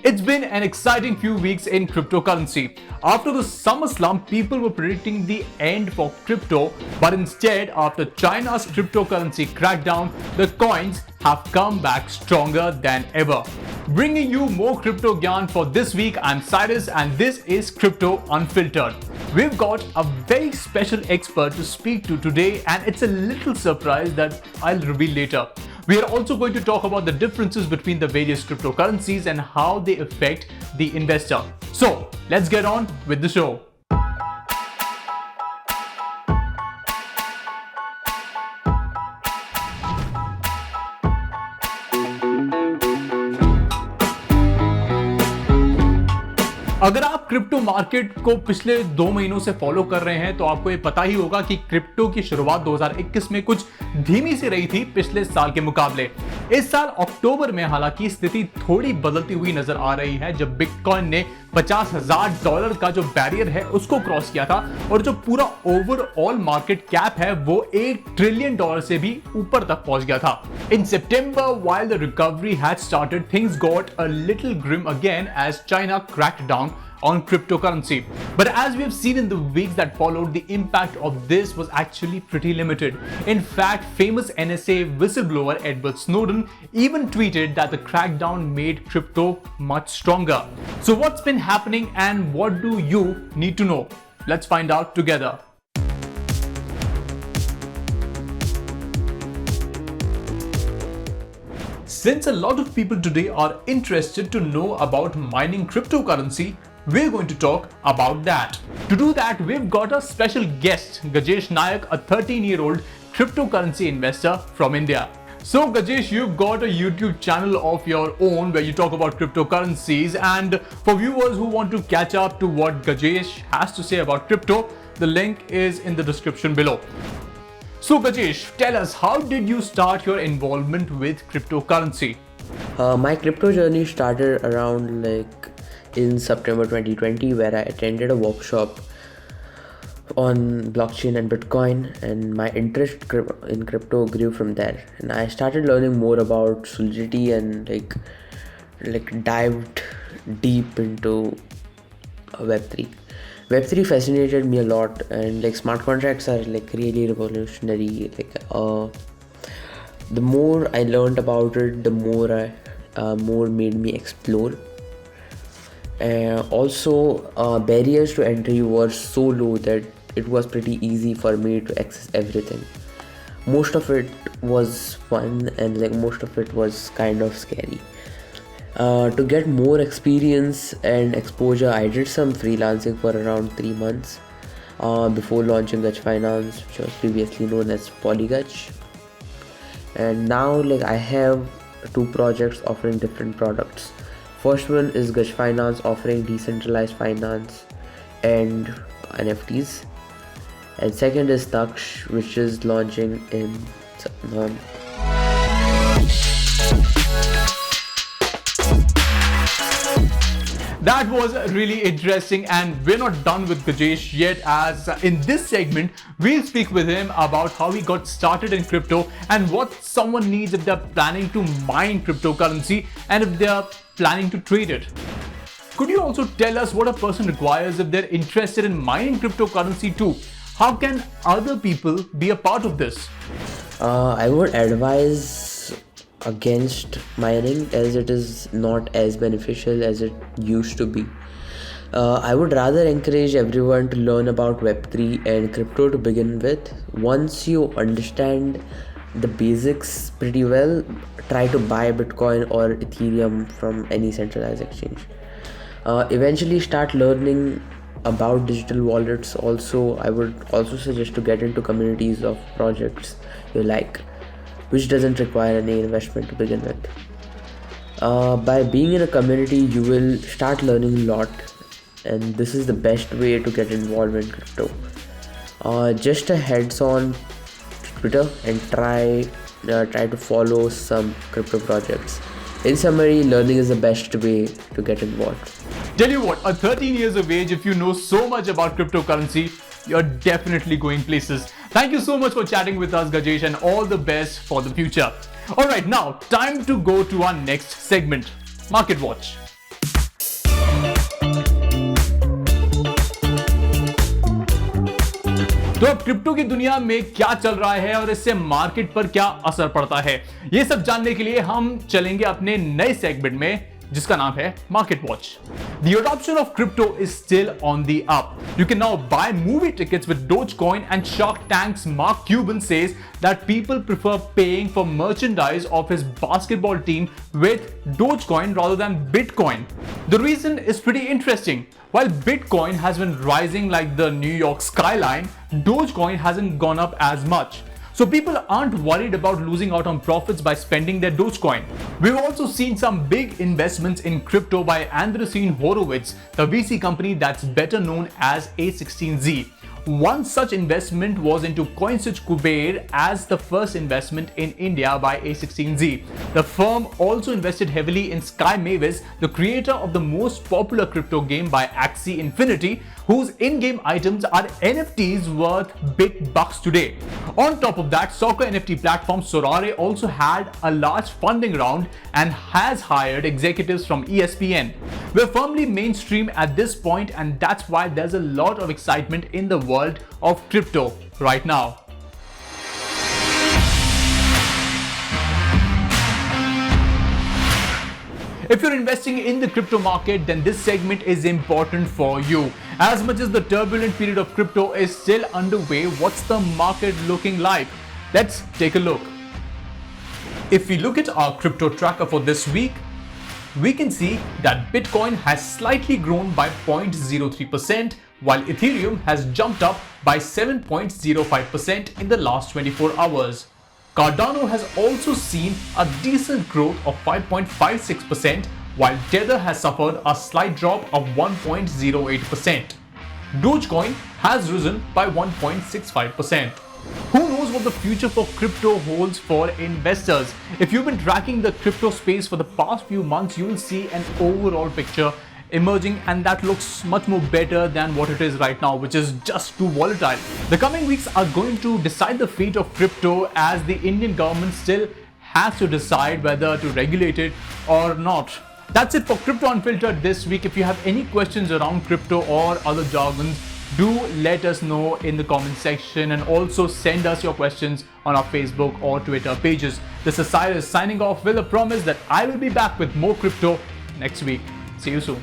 It's been an exciting few weeks in cryptocurrency. After the summer slump, people were predicting the end for crypto, but instead, after China's cryptocurrency crackdown, the coins have come back stronger than ever. Bringing you more crypto gyan for this week, I'm Cyrus and this is Crypto Unfiltered. We've got a very special expert to speak to today, and it's a little surprise that I'll reveal later. We are also going to talk about the differences between the various cryptocurrencies and how they affect the investor. So let's get on with the show. अगर आप crypto market को पिछले 2 महीनों से follow कर रहे हैं तो आपको ये पता ही होगा कि क्रिप्टो की शुरुआत 2021 में कुछ धीमी सी रही थी पिछले साल के मुकाबले। इस साल अक्टूबर में हालांकि स्थिति थोड़ी बदलती हुई नजर आ रही है, जब बिटकॉइन ने $50,000 का जो बैरियर है उसको क्रॉस किया था और जो पूरा ओवरऑल मार्केट कैप है वो $1 ट्रिलियन से भी ऊपर तक पहुंच गया था। In September, while the recovery had started, things got a little grim again as China cracked down on cryptocurrency. But as we have seen in the weeks that followed, the impact of this was actually pretty limited. In fact, famous NSA whistleblower Edward Snowden even tweeted that the crackdown made crypto much stronger. So what's been happening and what do you need to know? Let's find out together. Since a lot of people today are interested to know about mining cryptocurrency, we're going to talk about that. To do that, we've got a special guest, Gajesh Nayak, a 13-year-old cryptocurrency investor from India. So Gajesh, you've got a YouTube channel of your own where you talk about cryptocurrencies, and for viewers who want to catch up to what Gajesh has to say about crypto, the link is in the description below. So Gajesh, tell us, how did you start your involvement with cryptocurrency? My crypto journey started around in September 2020, where I attended a workshop on blockchain and Bitcoin, and my interest in crypto grew from there. And I started learning more about Solidity and dived deep into Web3. Web3 fascinated me a lot, and smart contracts are really revolutionary. The more I learned about it, the more made me explore. Also, barriers to entry were so low that it was pretty easy for me to access everything. Most of it was fun and most of it was kind of scary. To get more experience and exposure, I did some freelancing for around 3 months before launching Gach Finance, which was previously known as Polygach. And now I have 2 projects offering different products. First one is Gach Finance, offering decentralized finance and NFTs. And second is Naksh, which is launching in November. That was really interesting, and we're not done with Gajesh yet, as in this segment we'll speak with him about how he got started in crypto and what someone needs if they're planning to mine cryptocurrency and if they're planning to trade it. Could you also tell us what a person requires if they're interested in mining cryptocurrency too? How can other people be a part of this? I would advise against mining, as it is not as beneficial as it used to be. I would rather encourage everyone to learn about Web3 and crypto to begin with. Once you understand the basics pretty well, try to buy Bitcoin or Ethereum from any centralized exchange. Eventually start learning about digital wallets. Also, I would also suggest to get into communities of projects you like, which doesn't require any investment to begin with. By being in a community, you will start learning a lot, and this is the best way to get involved in crypto. Just a heads on Twitter and try to follow some crypto projects. In summary, learning is the best way to get involved. Tell you what, at 13 years of age, if you know so much about cryptocurrency, you're definitely going places. Thank you so much for chatting with us, Gajesh, and all the best for the future. Alright, now time to go to our next segment, Market Watch. तो अब crypto की दुनिया में क्या चल रहा है और इससे मार्केट पर क्या असर पड़ता है, ये सब जानने के लिए हम चलेंगे अपने नए सेगमेंट में जिसका नाम है market watch. The adoption of crypto is still on the up. You can now buy movie tickets with Dogecoin, and Shark Tank's Mark Cuban says that people prefer paying for merchandise of his basketball team with Dogecoin rather than Bitcoin. The reason is pretty interesting. While Bitcoin has been rising like the New York skyline, Dogecoin hasn't gone up as much. So people aren't worried about losing out on profits by spending their Dogecoin. We've also seen some big investments in crypto by Andreessen Horowitz, the VC company that's better known as A16Z. One such investment was into CoinSwitch Kuber as the first investment in India by A16Z. The firm also invested heavily in Sky Mavis, the creator of the most popular crypto game by Axie Infinity, whose in-game items are NFTs worth big bucks today. On top of that, soccer NFT platform Sorare also had a large funding round and has hired executives from ESPN. We're firmly mainstream at this point, and that's why there's a lot of excitement in the world of crypto right now. If you're investing in the crypto market, then this segment is important for you. As much as the turbulent period of crypto is still underway, what's the market looking like? Let's take a look. If we look at our crypto tracker for this week, we can see that Bitcoin has slightly grown by 0.03%, while Ethereum has jumped up by 7.05% in the last 24 hours. Cardano has also seen a decent growth of 5.56%, while Tether has suffered a slight drop of 1.08%. Dogecoin has risen by 1.65%. Who knows what the future for crypto holds for investors? If you've been tracking the crypto space for the past few months, you will see an overall picture emerging, and that looks much more better than what it is right now, which is just too volatile. The coming weeks are going to decide the fate of crypto, as the Indian government still has to decide whether to regulate it or not. That's it for Crypto Unfiltered this week. If you have any questions around crypto or other jargons, do let us know in the comment section, and also send us your questions on our Facebook or Twitter pages. This is Cyrus signing off with a promise that I will be back with more crypto next week. See you soon.